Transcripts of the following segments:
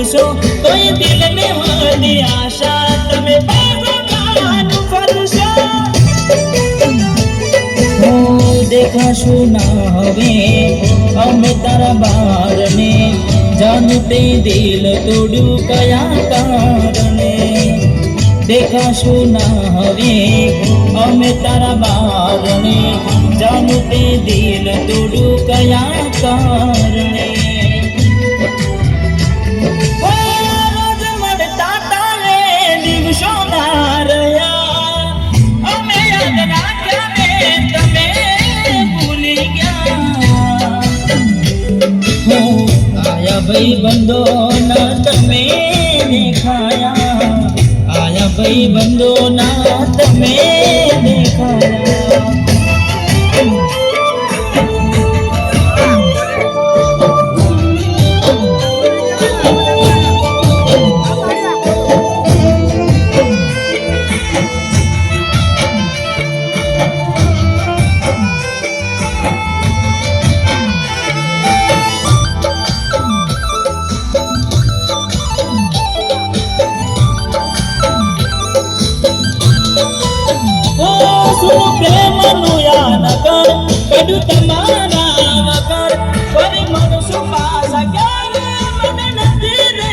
કરશો તોય દિલને વળી આશા તમે ભગવાન ફરશો દેખાશું ના હવે અમે તારા બારને જાનું તે દિલ તોડ્યું કયા કારણે દેખાશું ના હવે અમે તારા બારણે જાનું તે દિલ તોડ્યું કયા કારણે રોજ મળતા તારે દિવસો ના રહ્યા અમે યાદ રાખ્યા ને તમે ભૂલી ગયા આયા ભાઈ બંધો ના તમે દેખાયા આયા ભાઈ બંધો ના તમે દેખાયા પ્રેમનું યાદ કર બધું તમારા વગર ફરી મળશું પાછા ક્યારે મને નથી રે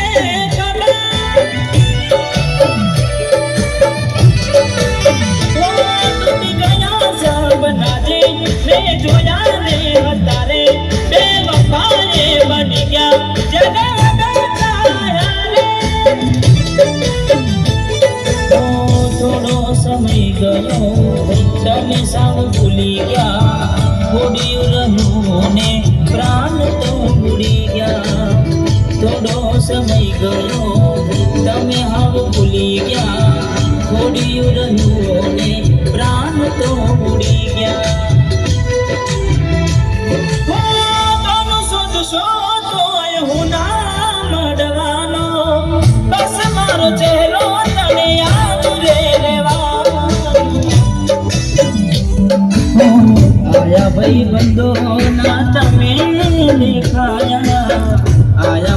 તૂટી ગયા સપના જે મેં જોયા રે હતારે બે વફાએ બની ગયા જગા થોડો સમય ગયો તમે સાવ ભૂલી ગયા છોડ્યું રહ્યું ને પ્રાણ તો ભૂલી ગયા થોડો સમય ગયો તમે હાવ ભૂલી ગયા છોડ્યું રહ્યું ને પ્રાણ તો ભૂલી ગયા શોધશો તોય હું ના મળવાનો બસ મારો ચહેરો તને યાદ રે આયા ભાઈ બંધો ના તમે